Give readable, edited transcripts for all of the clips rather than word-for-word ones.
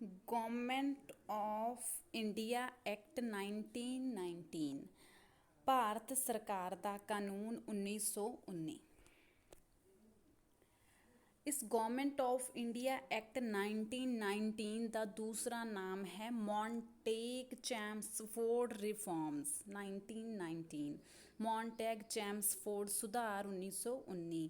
Government of India act 1919 Bharat ਸਰਕਾਰ ਦਾ ਕਾਨੂੰਨ 1919। इस गवर्नमेंट ऑफ इंडिया एक्ट 1919 का दूसरा नाम है Montague Chelmsford reforms 1919। Montague Chelmsford सुधार 1919।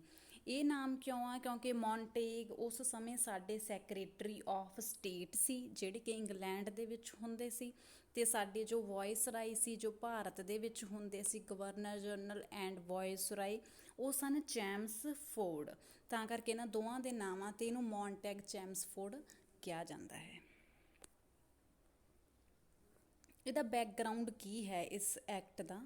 ये नाम क्यों आ क्योंकि मॉन्टेग उस समय साडे सैक्रटरी ऑफ स्टेट सी जिहड़े कि इंग्लैंड दे विच हुंदे सी ते साडे जो वॉइसराय सी जो भारत दे विच हुंदे सी गवर्नर जनरल एंड वॉइसराय वो सन चैम्सफोर्ड। तां करके इन्हां दोवां दे नावां ते इहनूं मॉन्टेग चैम्सफोर्ड कहा जाता है। ਇਹਦਾ बैकग्राउंड की है इस एक्ट का,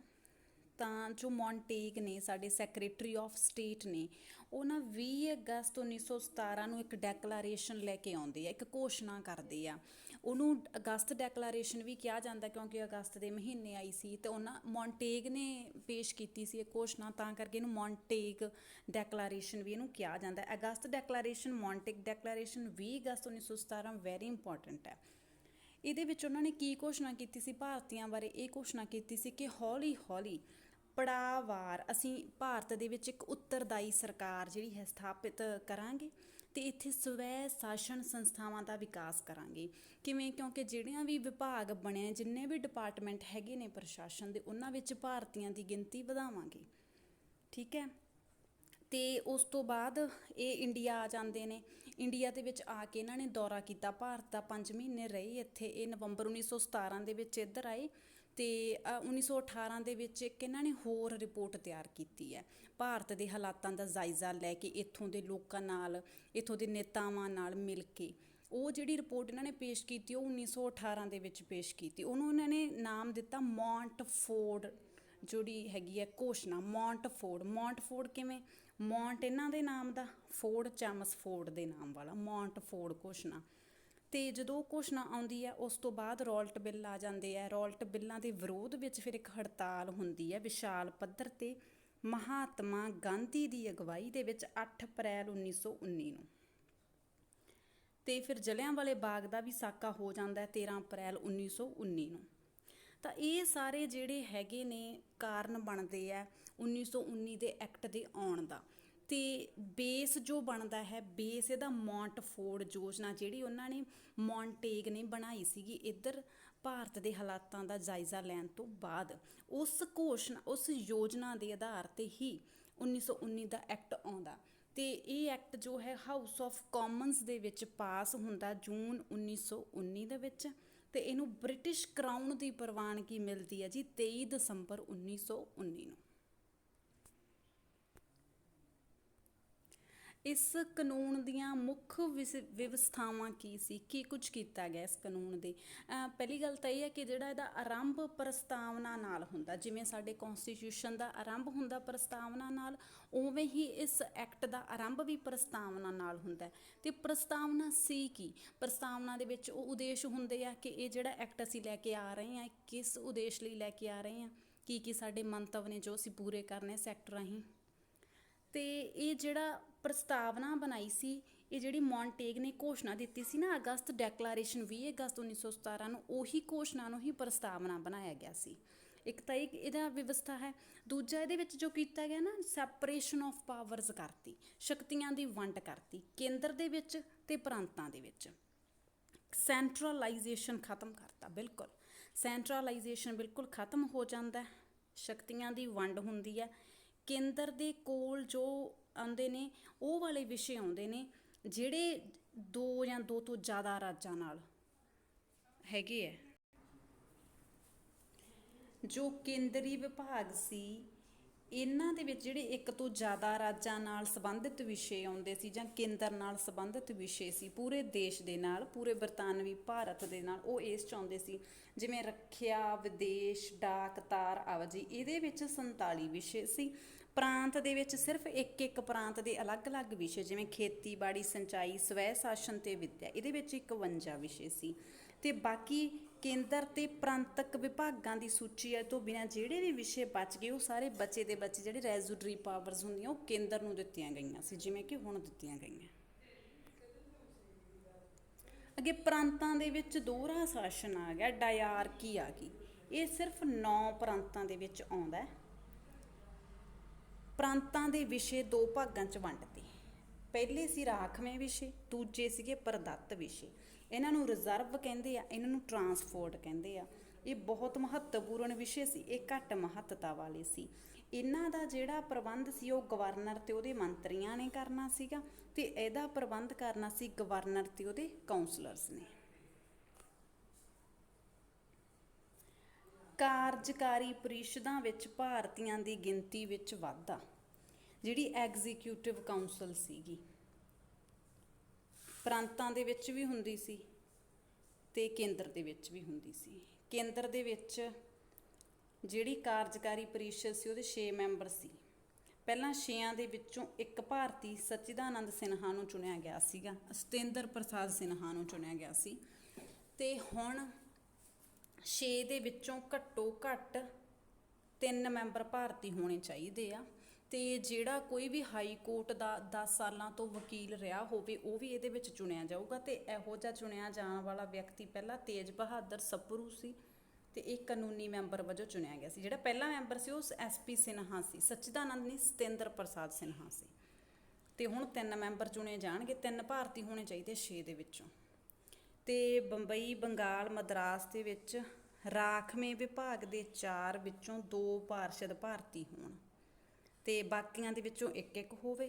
ਤਾਂ ਜੋ ਮੌਂਟੇਗ ਨੇ ਸਾਡੇ ਸੈਕਟਰੀ ਆਫ ਸਟੇਟ ਨੇ ਉਹ ਨਾ 20 ਅਗਸਤ 1917 ਨੂੰ ਇੱਕ ਡੈਕਲਾਰੇਸ਼ਨ ਲੈ ਕੇ ਆਉਂਦੇ ਆ, ਇੱਕ ਘੋਸ਼ਣਾ ਕਰਦੇ ਆ। ਉਹਨੂੰ ਅਗਸਤ ਡੈਕਲਾਰੇਸ਼ਨ ਵੀ ਕਿਹਾ ਜਾਂਦਾ ਕਿਉਂਕਿ ਅਗਸਤ ਦੇ ਮਹੀਨੇ ਆਈ ਸੀ ਤੇ ਉਹਨਾਂ ਮੌਂਟੇਗ ਨੇ ਪੇਸ਼ ਕੀਤੀ ਸੀ ਇਹ ਘੋਸ਼ਣਾ, ਤਾਂ ਕਰਕੇ ਇਹਨੂੰ ਮੌਂਟੇਗ ਡੈਕਲਾਰੇਸ਼ਨ ਵੀ ਇਹਨੂੰ ਕਿਹਾ ਜਾਂਦਾ। ਅਗਸਤ ਡੈਕਲਾਰੇਸ਼ਨ ਮੌਂਟੇਗ ਡੈਕਲਾਰੇਸ਼ਨ 20 ਅਗਸਤ 1917 ਵੈਰੀ ਇੰਪੋਰਟੈਂਟ ਹੈ। ਇਹਦੇ ਵਿੱਚ ਉਹਨਾਂ ਨੇ ਕੀ ਘੋਸ਼ਣਾ ਕੀਤੀ ਸੀ ਭਾਰਤੀਆਂ ਬਾਰੇ? ਇਹ ਘੋਸ਼ਣਾ ਕੀਤੀ ਸੀ ਕਿ ਹੌਲੀ ਹੌਲੀ ਪੜਾਅਵਾਰ ਅਸੀਂ ਭਾਰਤ ਦੇ ਵਿੱਚ ਇੱਕ ਉੱਤਰਦਾਈ ਸਰਕਾਰ ਜਿਹੜੀ ਹੈ ਸਥਾਪਿਤ ਕਰਾਂਗੇ ਅਤੇ ਇੱਥੇ ਸਵੈ ਸ਼ਾਸਨ ਸੰਸਥਾਵਾਂ ਦਾ ਵਿਕਾਸ ਕਰਾਂਗੇ। ਕਿਵੇਂ? ਕਿਉਂਕਿ ਜਿਹੜੀਆਂ ਵੀ ਵਿਭਾਗ ਬਣੇ, ਜਿੰਨੇ ਵੀ ਡਿਪਾਰਟਮੈਂਟ ਹੈਗੇ ਨੇ ਪ੍ਰਸ਼ਾਸਨ ਦੇ, ਉਹਨਾਂ ਵਿੱਚ ਭਾਰਤੀਆਂ ਦੀ ਗਿਣਤੀ ਵਧਾਵਾਂਗੇ। ਠੀਕ ਹੈ। ਅਤੇ ਉਸ ਤੋਂ ਬਾਅਦ ਇਹ ਇੰਡੀਆ ਆ ਜਾਂਦੇ ਨੇ। ਇੰਡੀਆ ਦੇ ਵਿੱਚ ਆ ਕੇ ਇਹਨਾਂ ਨੇ ਦੌਰਾ ਕੀਤਾ ਭਾਰਤ ਦਾ, 5 ਮਹੀਨੇ ਰਹੇ ਇੱਥੇ। ਇਹ ਨਵੰਬਰ 1917 ਦੇ ਵਿੱਚ ਇੱਧਰ ਆਏ ਅਤੇ 1918 ਦੇ ਵਿੱਚ ਇੱਕ ਇਹਨਾਂ ਨੇ ਹੋਰ ਰਿਪੋਰਟ ਤਿਆਰ ਕੀਤੀ ਹੈ ਭਾਰਤ ਦੇ ਹਾਲਾਤਾਂ ਦਾ ਜਾਇਜ਼ਾ ਲੈ ਕੇ, ਇੱਥੋਂ ਦੇ ਲੋਕਾਂ ਨਾਲ, ਇੱਥੋਂ ਦੇ ਨੇਤਾਵਾਂ ਨਾਲ ਮਿਲ ਕੇ। ਉਹ ਜਿਹੜੀ ਰਿਪੋਰਟ ਇਹਨਾਂ ਨੇ ਪੇਸ਼ ਕੀਤੀ ਉਹ 1918 ਦੇ ਵਿੱਚ ਪੇਸ਼ ਕੀਤੀ। ਉਹਨੂੰ ਉਹਨਾਂ ਨੇ ਨਾਮ ਦਿੱਤਾ ਮੌਂਟਫੋਰਡ, ਜਿਹੜੀ ਹੈਗੀ ਹੈ ਘੋਸ਼ਣਾ ਮੌਂਟਫੋਰਡ। ਮੌਂਟਫੋਰਡ ਕਿਵੇਂ? ਮੌਂਟ ਇਹਨਾਂ ਦੇ ਨਾਮ ਦਾ, ਫੋਰਡ ਚੈਮਸਫੋਰਡ ਦੇ ਨਾਮ ਵਾਲਾ, ਮੌਂਟਫੋਰਡ ਘੋਸ਼ਣਾ। ਅਤੇ ਜਦੋਂ ਉਹ ਘੋਸ਼ਣਾ ਆਉਂਦੀ ਹੈ ਉਸ ਤੋਂ ਬਾਅਦ ਰੌਲਟ ਬਿੱਲ ਆ ਜਾਂਦੇ ਆ। ਰੌਲਟ ਬਿੱਲਾਂ ਦੇ ਵਿਰੋਧ ਵਿੱਚ ਫਿਰ ਇੱਕ ਹੜਤਾਲ ਹੁੰਦੀ ਹੈ ਵਿਸ਼ਾਲ ਪੱਧਰ 'ਤੇ ਮਹਾਤਮਾ ਗਾਂਧੀ ਦੀ ਅਗਵਾਈ ਦੇ ਵਿੱਚ 8 ਅਪ੍ਰੈਲ 1919 ਨੂੰ। ਅਤੇ ਫਿਰ ਜਲ੍ਹਿਆਂਵਾਲੇ ਬਾਗ ਦਾ ਵੀ ਸਾਕਾ ਹੋ ਜਾਂਦਾ 13 ਅਪ੍ਰੈਲ 1919 ਨੂੰ। ਤਾਂ ਇਹ ਸਾਰੇ ਜਿਹੜੇ ਹੈਗੇ ਨੇ ਕਾਰਨ ਬਣਦੇ ਆ 1919 ਦੇ ਐਕਟ ਦੇ ਆਉਣ ਦਾ। ਅਤੇ ਬੇਸ ਜੋ ਬਣਦਾ ਹੈ, ਬੇਸ ਇਹਦਾ ਮੌਂਟਫੋਰਡ ਯੋਜਨਾ ਜਿਹੜੀ ਉਹਨਾਂ ਨੇ ਮੌਂਟੇਗ ਨੇ ਬਣਾਈ ਸੀਗੀ ਇੱਧਰ ਭਾਰਤ ਦੇ ਹਾਲਾਤਾਂ ਦਾ ਜਾਇਜ਼ਾ ਲੈਣ ਤੋਂ ਬਾਅਦ, ਉਸ ਘੋਸ਼ਣਾ ਉਸ ਯੋਜਨਾ ਦੇ ਆਧਾਰ 'ਤੇ ਹੀ 1919 ਦਾ ਐਕਟ ਆਉਂਦਾ। ਅਤੇ ਇਹ ਐਕਟ ਜੋ ਹੈ ਹਾਊਸ ਆਫ ਕਾਮਨਸ ਦੇ ਵਿੱਚ ਪਾਸ ਹੁੰਦਾ ਜੂਨ 1919 ਦੇ ਵਿੱਚ। ਅਤੇ ਇਹਨੂੰ ਬ੍ਰਿਟਿਸ਼ ਕਰਾਊਨ ਦੀ ਪ੍ਰਵਾਨਗੀ ਮਿਲਦੀ ਹੈ ਜੀ 23 ਦਸੰਬਰ 1919 ਨੂੰ। ਇਸ ਕਾਨੂੰਨ ਦੀਆਂ ਮੁੱਖ ਵਿਵਸਥਾਵਾਂ ਕੀ ਸੀ, ਕੀ ਕੁਝ ਕੀਤਾ ਗਿਆ ਇਸ ਕਾਨੂੰਨ ਦੇ? ਪਹਿਲੀ ਗੱਲ ਤਾਂ ਇਹ ਹੈ ਕਿ ਜਿਹੜਾ ਇਹਦਾ ਆਰੰਭ ਪ੍ਰਸਤਾਵਨਾ ਨਾਲ ਹੁੰਦਾ, ਜਿਵੇਂ ਸਾਡੇ ਕੌਂਸਟੀਟਿਊਸ਼ਨ ਦਾ ਆਰੰਭ ਹੁੰਦਾ ਪ੍ਰਸਤਾਵਨਾ ਨਾਲ, ਉਵੇਂ ਹੀ ਇਸ ਐਕਟ ਦਾ ਆਰੰਭ ਵੀ ਪ੍ਰਸਤਾਵਨਾ ਨਾਲ ਹੁੰਦਾ। ਅਤੇ ਪ੍ਰਸਤਾਵਨਾ ਸੀ ਕੀ? ਪ੍ਰਸਤਾਵਨਾ ਦੇ ਵਿੱਚ ਉਹ ਉਦੇਸ਼ ਹੁੰਦੇ ਆ ਕਿ ਇਹ ਜਿਹੜਾ ਐਕਟ ਅਸੀਂ ਲੈ ਕੇ ਆ ਰਹੇ ਹਾਂ ਕਿਸ ਉਦੇਸ਼ ਲਈ ਲੈ ਕੇ ਆ ਰਹੇ ਹਾਂ, ਕੀ ਸਾਡੇ ਮੰਤਵ ਨੇ ਜੋ ਅਸੀਂ ਪੂਰੇ ਕਰਨੇ ਇਸ ਐਕਟ ਰਾਹੀਂ। ਅਤੇ ਇਹ ਜਿਹੜਾ ਪ੍ਰਸਤਾਵਨਾ ਬਣਾਈ ਸੀ, ਇਹ ਜਿਹੜੀ ਮੌਂਟੇਗ ਨੇ ਘੋਸ਼ਣਾ ਦਿੱਤੀ ਸੀ ਨਾ ਅਗਸਤ ਡੈਕਲਾਰੇਸ਼ਨ 20 ਅਗਸਤ 1917 ਨੂੰ, ਉਹੀ ਘੋਸ਼ਣਾ ਨੂੰ ਹੀ ਪ੍ਰਸਤਾਵਨਾ ਬਣਾਇਆ ਗਿਆ ਸੀ। ਇੱਕ ਤਾਂ ਇਹ ਇਹਦਾ ਵਿਵਸਥਾ ਹੈ। ਦੂਜਾ ਇਹਦੇ ਵਿੱਚ ਜੋ ਕੀਤਾ ਗਿਆ ਨਾ, ਸੈਪਰੇਸ਼ਨ ਆਫ ਪਾਵਰਸ ਕਰਤੀ, ਸ਼ਕਤੀਆਂ ਦੀ ਵੰਡ ਕਰਤੀ ਕੇਂਦਰ ਦੇ ਵਿੱਚ ਅਤੇ ਪ੍ਰਾਂਤਾਂ ਦੇ ਵਿੱਚ। ਸੈਂਟਰਲਾਈਜੇਸ਼ਨ ਖਤਮ ਕਰਤਾ, ਬਿਲਕੁਲ ਸੈਂਟਰਲਾਈਜੇਸ਼ਨ ਬਿਲਕੁਲ ਖਤਮ ਹੋ ਜਾਂਦਾ। ਸ਼ਕਤੀਆਂ ਦੀ ਵੰਡ ਹੁੰਦੀ ਹੈ। ਕੇਂਦਰ ਦੇ ਕੋਲ ਜੋ ਆਉਂਦੇ ਨੇ ਉਹ ਵਾਲੇ ਵਿਸ਼ੇ ਆਉਂਦੇ ਨੇ ਜਿਹੜੇ 2 ਜਾਂ 2 ਤੋਂ ਜ਼ਿਆਦਾ ਰਾਜਾਂ ਨਾਲ ਹੈਗੇ ਹੈ। ਜੋ ਕੇਂਦਰੀ ਵਿਭਾਗ ਸੀ ਇਹਨਾਂ ਦੇ ਵਿੱਚ ਜਿਹੜੇ 1 ਤੋਂ ਜ਼ਿਆਦਾ ਰਾਜਾਂ ਨਾਲ ਸੰਬੰਧਿਤ ਵਿਸ਼ੇ ਆਉਂਦੇ ਸੀ ਜਾਂ ਕੇਂਦਰ ਨਾਲ ਸੰਬੰਧਿਤ ਵਿਸ਼ੇ ਸੀ ਪੂਰੇ ਦੇਸ਼ ਦੇ ਨਾਲ, ਪੂਰੇ ਬਰਤਾਨਵੀ ਭਾਰਤ ਦੇ ਨਾਲ, ਉਹ ਇਸ 'ਚ ਆਉਂਦੇ ਸੀ। ਜਿਵੇਂ ਰੱਖਿਆ, ਵਿਦੇਸ਼, ਡਾਕ, ਤਾਰ, ਆਵਾਜਾਈ, ਇਹਦੇ ਵਿੱਚ 47 ਵਿਸ਼ੇ ਸੀ। ਪ੍ਰਾਂਤ ਦੇ ਵਿੱਚ ਸਿਰਫ ਇੱਕ ਪ੍ਰਾਂਤ ਦੇ ਅਲੱਗ-ਅਲੱਗ ਵਿਸ਼ੇ, ਜਿਵੇਂ ਖੇਤੀਬਾੜੀ, ਸਿੰਚਾਈ, ਸਵੈ ਸ਼ਾਸਨ ਅਤੇ ਵਿੱਦਿਆ, ਇਹਦੇ ਵਿੱਚ 51 ਵਿਸ਼ੇ ਸੀ। ਅਤੇ ਬਾਕੀ ਕੇਂਦਰ ਅਤੇ ਪ੍ਰਾਂਤਕ ਵਿਭਾਗਾਂ ਦੀ ਸੂਚੀ ਤੋਂ ਬਿਨਾਂ ਜਿਹੜੇ ਵੀ ਵਿਸ਼ੇ ਬਚ ਗਏ ਉਹ ਸਾਰੇ ਬਚੇ ਦੇ ਬੱਚੇ ਜਿਹੜੇ ਰੈਜ਼ੂਡਰੀ ਪਾਵਰਸ ਹੁੰਦੀਆਂ ਉਹ ਕੇਂਦਰ ਨੂੰ ਦਿੱਤੀਆਂ ਗਈਆਂ ਸੀ, ਜਿਵੇਂ ਕਿ ਹੁਣ ਦਿੱਤੀਆਂ ਗਈਆਂ। ਅੱਗੇ ਪ੍ਰਾਂਤਾਂ ਦੇ ਵਿੱਚ ਦੋਹਰਾ ਸ਼ਾਸਨ ਆ ਗਿਆ, ਡਾਇਆਰਕੀ ਆ ਗਈ। ਇਹ ਸਿਰਫ 9 ਪ੍ਰਾਂਤਾਂ ਦੇ ਵਿੱਚ ਆਉਂਦਾ ਹੈ। ਪ੍ਰਾਂਤਾਂ ਦੇ ਵਿਸ਼ੇ 2 ਭਾਗਾਂ 'ਚ ਵੰਡਦੇ। ਪਹਿਲੇ ਸੀ ਰਾਖਵੇਂ ਵਿਸ਼ੇ, ਦੂਜੇ ਸੀਗੇ ਪ੍ਰਦੱਤ ਵਿਸ਼ੇ। ਇਹਨਾਂ ਨੂੰ ਰਿਜ਼ਰਵ ਕਹਿੰਦੇ ਆ, ਇਹਨਾਂ ਨੂੰ ਟਰਾਂਸਪੋਰਟ ਕਹਿੰਦੇ ਆ। ਇਹ ਬਹੁਤ ਮਹੱਤਵਪੂਰਨ ਵਿਸ਼ੇ ਸੀ, ਇਹ ਘੱਟ ਮਹੱਤਤਾ ਵਾਲੇ ਸੀ। ਇਹਨਾਂ ਦਾ ਜਿਹੜਾ ਪ੍ਰਬੰਧ ਸੀ ਉਹ ਗਵਰਨਰ ਤੇ ਉਹਦੇ ਮੰਤਰੀਆਂ ਨੇ ਕਰਨਾ ਸੀਗਾ, ਤੇ ਇਹਦਾ ਪ੍ਰਬੰਧ ਕਰਨਾ ਸੀ ਗਵਰਨਰ ਤੇ ਉਹਦੇ ਕਾਉਂਸਲਰਸ ਨੇ। ਕਾਰਜਕਾਰੀ ਪ੍ਰੀਸ਼ਦਾਂ ਵਿੱਚ ਭਾਰਤੀਆਂ ਦੀ ਗਿਣਤੀ ਵਿੱਚ ਵਾਧਾ। ਜਿਹੜੀ ਐਗਜ਼ੀਕਿਊਟਿਵ ਕਾਉਂਸਲ ਸੀਗੀ, ਪ੍ਰਾਂਤਾਂ ਦੇ ਵਿੱਚ ਵੀ ਹੁੰਦੀ ਸੀ ਤੇ ਕੇਂਦਰ ਦੇ ਵਿੱਚ ਵੀ ਹੁੰਦੀ ਸੀ। ਕੇਂਦਰ ਦੇ ਵਿੱਚ ਜਿਹੜੀ ਕਾਰਜਕਾਰੀ ਪ੍ਰੀਸ਼ਦ ਸੀ ਉਹਦੇ 6 ਮੈਂਬਰ ਸੀ। ਪਹਿਲਾਂ 6 ਦੇ ਵਿੱਚੋਂ ਇੱਕ ਭਾਰਤੀ ਸਚਿਦਾਨੰਦ ਸਿਨਹਾ ਨੂੰ ਚੁਣਿਆ ਗਿਆ ਸੀਗਾ, ਸਤਿੰਦਰ ਪ੍ਰਸਾਦ ਸਿਨਹਾ ਨੂੰ ਚੁਣਿਆ ਗਿਆ ਸੀ। ਤੇ ਹੁਣ 6 ਦੇ ਵਿੱਚੋਂ ਘੱਟੋ ਘੱਟ 3 ਮੈਂਬਰ ਭਾਰਤੀ ਹੋਣੇ ਚਾਹੀਦੇ ਆ। ਤੇ ਜਿਹੜਾ ਕੋਈ ਵੀ ਹਾਈ ਕੋਰਟ ਦਾ 10 ਸਾਲਾਂ ਤੋਂ ਵਕੀਲ ਰਿਹਾ ਹੋਵੇ ਉਹ ਵੀ ਇਹਦੇ ਵਿੱਚ ਚੁਣਿਆ ਜਾਊਗਾ। ਤੇ ਇਹੋ ਜਿਹਾ ਚੁਣਿਆ ਜਾਣ ਵਾਲਾ ਵਿਅਕਤੀ ਪਹਿਲਾਂ ਤੇਜ ਬਹਾਦਰ ਸਪਰੂ ਸੀ, ਤੇ ਇਹ ਕਾਨੂੰਨੀ ਮੈਂਬਰ ਵਜੋਂ ਚੁਣਿਆ ਗਿਆ ਸੀ। ਜਿਹੜਾ ਪਹਿਲਾ ਮੈਂਬਰ ਸੀ ਉਹ SP ਸਿਨਹਾ ਸੀ, ਸਚਿਦਾਨੰਦ ਨਹੀਂ, ਸਤਿੰਦਰ ਪ੍ਰਸਾਦ ਸਿਨਹਾ ਸੀ। ਤੇ ਹੁਣ 3 ਮੈਂਬਰ ਚੁਣੇ ਜਾਣਗੇ, 3 ਭਾਰਤੀ ਹੋਣੇ ਚਾਹੀਦੇ 6 ਦੇ ਵਿੱਚੋਂ। ਤੇ ਬੰਬਈ, ਬੰਗਾਲ, ਮਦਰਾਸ ਦੇ ਵਿੱਚ ਰਾਖਵੇਂ ਵਿਭਾਗ ਦੇ 4 ਵਿੱਚੋਂ 2 ਪਾਰਸ਼ਦ ਭਾਰਤੀ ਹੋਣ, ਤੇ ਬਾਕੀਆਂ ਦੇ ਵਿੱਚੋਂ ਇੱਕ ਹੋਵੇ।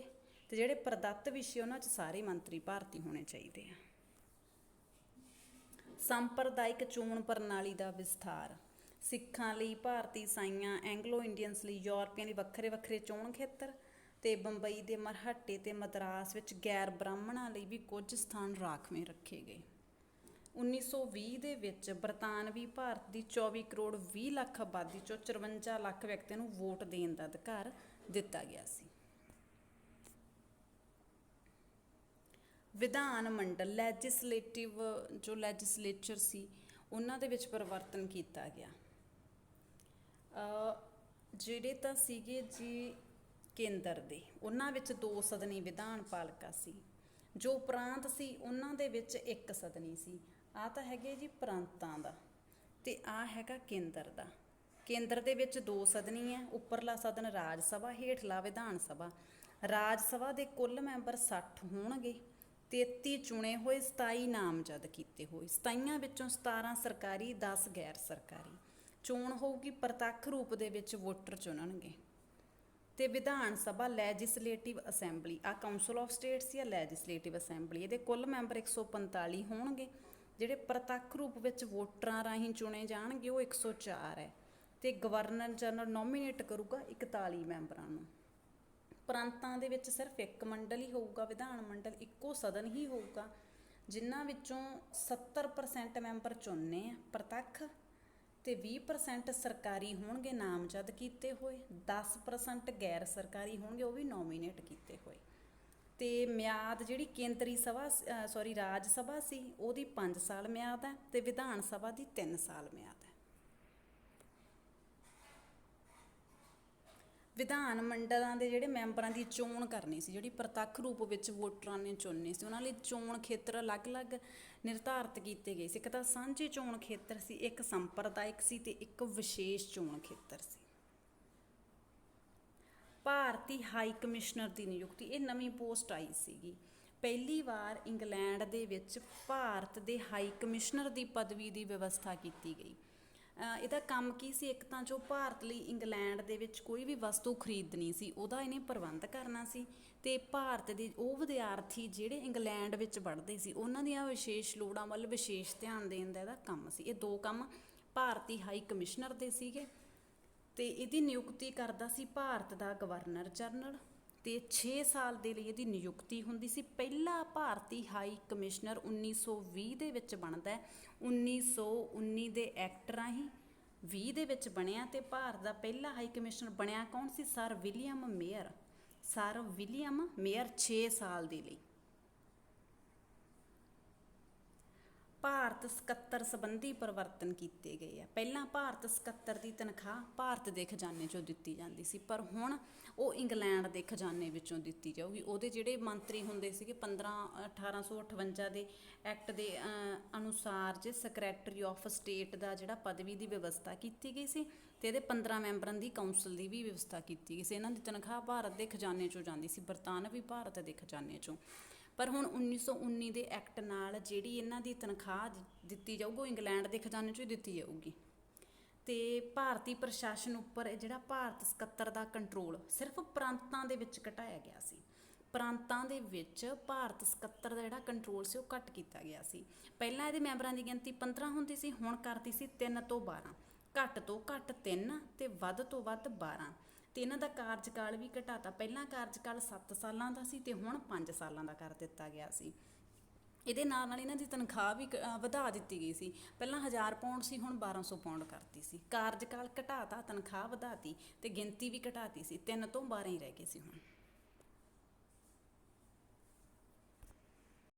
ਤੇ ਜਿਹੜੇ ਪ੍ਰਦੱਤ ਵਿਸ਼ੇ ਉਹਨਾਂ 'ਚ ਸਾਰੇ ਮੰਤਰੀ ਭਾਰਤੀ ਹੋਣੇ ਚਾਹੀਦੇ ਆ। ਸੰਪਰਦਾਇਕ ਚੋਣ ਪ੍ਰਣਾਲੀ ਦਾ ਵਿਸਥਾਰ। ਸਿੱਖਾਂ ਲਈ, ਭਾਰਤੀ ਈਸਾਈਆਂ, ਐਂਗਲੋ ਇੰਡੀਅਨਸ ਲਈ, ਯੂਰਪੀਆਂ ਲਈ ਵੱਖਰੇ ਵੱਖਰੇ ਚੋਣ ਖੇਤਰ, ਤੇ ਬੰਬਈ ਦੇ ਮਰਹੱਟੇ ਤੇ ਮਦਰਾਸ ਵਿੱਚ ਗੈਰ ਬ੍ਰਾਹਮਣਾਂ ਲਈ ਵੀ ਕੁਝ ਸਥਾਨ ਰਾਖਵੇਂ ਰੱਖੇ ਗਏ। 1920 ਦੇ ਵਿੱਚ ਬਰਤਾਨਵੀ ਭਾਰਤ ਦੀ 24 ਕਰੋੜ 20 ਲੱਖ ਆਬਾਦੀ 'ਚੋਂ 54 ਲੱਖ ਵਿਅਕਤੀਆਂ ਨੂੰ ਵੋਟ ਦੇਣ ਦਾ ਅਧਿਕਾਰ ਦਿੱਤਾ ਗਿਆ ਸੀ। ਵਿਧਾਨ ਮੰਡਲ, ਲੈਜਿਸਲੇਟਿਵ ਜੋ ਲੈਜਿਸਲੇਚਰ ਸੀ ਉਹਨਾਂ ਦੇ ਵਿੱਚ ਪਰਿਵਰਤਨ ਕੀਤਾ ਗਿਆ। ਜਿਹੜੇ ਤਾਂ ਸੀਗੇ ਜੀ ਕੇਂਦਰ ਦੇ, ਉਹਨਾਂ ਵਿੱਚ 2 ਸਦਨੀ ਵਿਧਾਨ ਪਾਲਿਕਾ ਸੀ। ਜੋ ਪ੍ਰਾਂਤ ਸੀ ਉਹਨਾਂ ਦੇ ਵਿੱਚ 1 ਸਦਨੀ ਸੀ। ਆਹ ਤਾਂ ਹੈਗੇ ਜੀ ਪ੍ਰਾਂਤਾਂ ਦਾ, ਤੇ ਆਹ ਹੈਗਾ ਕੇਂਦਰ ਦਾ। ਕੇਂਦਰ ਦੇ ਵਿੱਚ 2 ਸਦਨੀ ਹੈ, ਉੱਪਰਲਾ ਸਦਨ ਰਾਜ ਸਭਾ, ਹੇਠਲਾ ਵਿਧਾਨ ਸਭਾ। ਰਾਜ ਸਭਾ ਦੇ ਕੁੱਲ ਮੈਂਬਰ 60 ਹੋਣਗੇ। 33 ਚੁਣੇ ਹੋਏ, 27 ਨਾਮਜ਼ਦ ਕੀਤੇ ਹੋਏ। 27 ਵਿੱਚੋਂ 17 ਸਰਕਾਰੀ, 10 ਗੈਰ ਸਰਕਾਰੀ। ਚੋਣ ਹੋਊਗੀ ਪ੍ਰਤੱਖ ਰੂਪ ਦੇ ਵਿੱਚ, ਵੋਟਰ ਚੁਣਨਗੇ। ਤੇ ਵਿਧਾਨ ਸਭਾ, ਲੈਜਿਸਲੇਟਿਵ ਅਸੈਂਬਲੀ, ਆ ਕਾਉਂਸਲ ਆਫ ਸਟੇਟਸ ਜਾਂ ਲੈਜਿਸਲੇਟਿਵ ਅਸੈਂਬਲੀ, ਇਹਦੇ ਕੁੱਲ ਮੈਂਬਰ 145 ਹੋਣਗੇ। ਜਿਹੜੇ ਪ੍ਰਤੱਖ ਰੂਪ ਵਿੱਚ ਵੋਟਰਾਂ ਰਾਹੀਂ ਚੁਣੇ ਜਾਣਗੇ ਉਹ 104 ਹੈ। ਤੇ ਗਵਰਨਰ ਜਨਰਲ ਨੋਮੀਨੇਟ ਕਰੂਗਾ 41 ਮੈਂਬਰਾਂ ਨੂੰ। ਪ੍ਰਾਂਤਾਂ ਦੇ ਵਿੱਚ ਸਿਰਫ 1 ਮੰਡਲ ਹੀ ਹੋਊਗਾ, ਵਿਧਾਨ ਮੰਡਲ, ਇੱਕੋ ਸਦਨ ਹੀ ਹੋਊਗਾ, ਜਿਨ੍ਹਾਂ ਵਿੱਚੋਂ 70% ਮੈਂਬਰ ਚੁਣਨੇ ਆ ਪ੍ਰਤੱਖ, ਤੇ 20% ਸਰਕਾਰੀ ਹੋਣਗੇ ਨਾਮਜ਼ਦ ਕੀਤੇ ਹੋਏ, 10% ਗੈਰ ਸਰਕਾਰੀ ਹੋਣਗੇ ਉਹ ਵੀ ਨੋਮੀਨੇਟ ਕੀਤੇ ਹੋਏ। ਤੇ ਮਿਆਦ ਜਿਹੜੀ ਕੇਂਦਰੀ ਸਭਾ ਰਾਜ ਸਭਾ ਸੀ ਉਹਦੀ 5 ਸਾਲ ਮਿਆਦ ਹੈ, ਤੇ ਵਿਧਾਨ ਸਭਾ ਦੀ 3 ਸਾਲ ਮਿਆਦ ਹੈ। ਵਿਧਾਨ ਮੰਡਲਾਂ ਦੇ ਜਿਹੜੇ ਮੈਂਬਰਾਂ ਦੀ ਚੋਣ ਕਰਨੀ ਸੀ, ਜਿਹੜੀ ਪ੍ਰਤੱਖ ਰੂਪ ਵਿੱਚ ਵੋਟਰਾਂ ਨੇ ਚੁਣਨੀ ਸੀ, ਉਹਨਾਂ ਲਈ ਚੋਣ ਖੇਤਰ ਅਲੱਗ-ਅਲੱਗ ਨਿਰਧਾਰਿਤ ਕੀਤੇ ਗਏ ਸੀ। ਇੱਕ ਤਾਂ ਸਾਂਝੇ ਚੋਣ ਖੇਤਰ ਸੀ, ਇੱਕ ਸੰਪਰਦਾਇਕ ਸੀ, ਤੇ ਇੱਕ ਵਿਸ਼ੇਸ਼ ਚੋਣ ਖੇਤਰ ਸੀ। ਭਾਰਤੀ ਹਾਈ ਕਮਿਸ਼ਨਰ ਦੀ ਨਿਯੁਕਤੀ, ਇਹ ਨਵੀਂ ਪੋਸਟ ਆਈ ਸੀਗੀ। ਪਹਿਲੀ ਵਾਰ ਇੰਗਲੈਂਡ ਦੇ ਵਿੱਚ ਭਾਰਤ ਦੇ ਹਾਈ ਕਮਿਸ਼ਨਰ ਦੀ ਪਦਵੀ ਦੀ ਵਿਵਸਥਾ ਕੀਤੀ ਗਈ। ਇਹਦਾ ਕੰਮ ਕੀ ਸੀ? ਇੱਕ ਤਾਂ ਜੋ ਭਾਰਤ ਲਈ ਇੰਗਲੈਂਡ ਦੇ ਵਿੱਚ ਕੋਈ ਵੀ ਵਸਤੂ ਖਰੀਦਣੀ ਸੀ ਉਹਦਾ ਇਹਨੇ ਪ੍ਰਬੰਧ ਕਰਨਾ ਸੀ, ਤੇ ਭਾਰਤ ਦੇ ਉਹ ਵਿਦਿਆਰਥੀ ਜਿਹੜੇ ਇੰਗਲੈਂਡ ਵਿੱਚ ਪੜ੍ਹਦੇ ਸੀ ਉਹਨਾਂ ਦੀਆਂ ਵਿਸ਼ੇਸ਼ ਲੋੜਾਂ ਵੱਲ ਵਿਸ਼ੇਸ਼ ਧਿਆਨ ਦੇਣ ਦਾ ਇਹਦਾ ਕੰਮ ਸੀ। ਇਹ 2 ਕੰਮ ਭਾਰਤੀ ਹਾਈ ਕਮਿਸ਼ਨਰ ਦੇ ਸੀਗੇ। ਤੇ ਇਹਦੀ ਨਿਯੁਕਤੀ ਕਰਦਾ ਸੀ ਭਾਰਤ ਦਾ ਗਵਰਨਰ ਜਨਰਲ, ਤੇ 6 ਸਾਲ ਦੇ ਲਈ ਇਹਦੀ ਨਿਯੁਕਤੀ ਹੁੰਦੀ ਸੀ। ਪਹਿਲਾ ਭਾਰਤੀ ਹਾਈ ਕਮਿਸ਼ਨਰ 1920 ਦੇ ਵਿੱਚ ਬਣਦਾ ਹੈ। 1919 ਦੇ ਐਕਟ ਰਾਹੀਂ 20 ਦੇ ਵਿੱਚ ਬਣਿਆ, ਤੇ ਭਾਰਤ ਦਾ ਪਹਿਲਾ ਹਾਈ ਕਮਿਸ਼ਨਰ ਬਣਿਆ ਕੌਣ ਸੀ? Sir William Meyer. Sir William Meyer 6 ਸਾਲ ਦੇ ਲਈ। ਭਾਰਤ ਸਕੱਤਰ ਸੰਬੰਧੀ ਪਰਿਵਰਤਨ ਕੀਤੇ ਗਏ ਆ। ਪਹਿਲਾਂ ਭਾਰਤ ਸਕੱਤਰ ਦੀ ਤਨਖਾਹ ਭਾਰਤ ਦੇ ਖਜ਼ਾਨੇ 'ਚੋਂ ਦਿੱਤੀ ਜਾਂਦੀ ਸੀ, ਪਰ ਹੁਣ ਉਹ ਇੰਗਲੈਂਡ ਦੇ ਖਜ਼ਾਨੇ ਵਿੱਚੋਂ ਦਿੱਤੀ ਜਾਊਗੀ। ਉਹਦੇ ਜਿਹੜੇ ਮੰਤਰੀ ਹੁੰਦੇ ਸੀਗੇ 1858 ਦੇ ਐਕਟ ਦੇ ਅਨੁਸਾਰ ਜੇ ਸੈਕਟਰੀ ਆਫ ਸਟੇਟ ਦਾ ਜਿਹੜਾ ਪਦਵੀ ਦੀ ਵਿਵਸਥਾ ਕੀਤੀ ਗਈ ਸੀ, ਤੇ ਇਹਦੇ 15 ਮੈਂਬਰਾਂ ਦੀ ਕੌਂਸਲ ਦੀ ਵੀ ਵਿਵਸਥਾ ਕੀਤੀ ਗਈ ਸੀ। ਇਹਨਾਂ ਦੀ ਤਨਖਾਹ ਭਾਰਤ ਦੇ ਖਜ਼ਾਨੇ 'ਚੋਂ ਜਾਂਦੀ ਸੀ, ਬਰਤਾਨਵੀ ਭਾਰਤ ਦੇ ਖਜ਼ਾਨੇ 'ਚੋਂ। ਪਰ ਹੁਣ 1919 ਦੇ ਐਕਟ ਨਾਲ ਜਿਹੜੀ ਇਹਨਾਂ ਦੀ ਤਨਖਾਹ ਦਿੱਤੀ ਜਾਊਗੀ ਉਹ ਇੰਗਲੈਂਡ ਦੇ ਖਜ਼ਾਨੇ 'ਚੋਂ ਹੀ ਦਿੱਤੀ ਜਾਊਗੀ। ਤੇ ਭਾਰਤੀ ਪ੍ਰਸ਼ਾਸਨ ਉੱਪਰ ਜਿਹੜਾ ਭਾਰਤ ਸਕੱਤਰ ਦਾ ਕੰਟਰੋਲ ਸਿਰਫ ਪ੍ਰਾਂਤਾਂ ਦੇ ਵਿੱਚ ਘਟਾਇਆ ਗਿਆ ਸੀ। ਪ੍ਰਾਂਤਾਂ ਦੇ ਵਿੱਚ ਭਾਰਤ ਸਕੱਤਰ ਦਾ ਜਿਹੜਾ ਕੰਟਰੋਲ ਸੀ ਉਹ ਘੱਟ ਕੀਤਾ ਗਿਆ ਸੀ। ਪਹਿਲਾਂ ਇਹਦੇ ਮੈਂਬਰਾਂ ਦੀ ਗਿਣਤੀ 15 ਹੁੰਦੀ ਸੀ, ਹੁਣ ਕਰਤੀ ਸੀ 3 ਤੋਂ 12, ਘੱਟ ਤੋਂ ਘੱਟ 3 ਤੇ ਵੱਧ ਤੋਂ ਵੱਧ 12। ਤੇ ਇਹਨਾਂ ਦਾ ਕਾਰਜਕਾਲ ਵੀ ਘਟਾਤਾ। ਪਹਿਲਾਂ ਕਾਰਜਕਾਲ 7 ਸਾਲਾਂ ਦਾ ਸੀ ਤੇ ਹੁਣ 5 ਸਾਲਾਂ ਦਾ ਕਰ ਦਿੱਤਾ ਗਿਆ ਸੀ। ਇਹਦੇ ਨਾਲ ਨਾਲ ਇਹਨਾਂ ਦੀ ਤਨਖਾਹ ਵੀ ਵਧਾ ਦਿੱਤੀ ਗਈ ਸੀ। ਪਹਿਲਾਂ 1000 ਪਾਉਂਡ ਸੀ, ਹੁਣ 1200 ਪਾਉਂਡ ਕਰਤੀ ਸੀ। ਕਾਰਜਕਾਲ ਘਟਾਤਾ, ਤਨਖਾਹ ਵਧਾਤੀ ਤੇ ਗਿਣਤੀ ਵੀ ਘਟਾਤੀ ਸੀ। 3 ਤੋਂ 12 ਹੀ ਰਹਿ ਗਏ ਸੀ ਹੁਣ।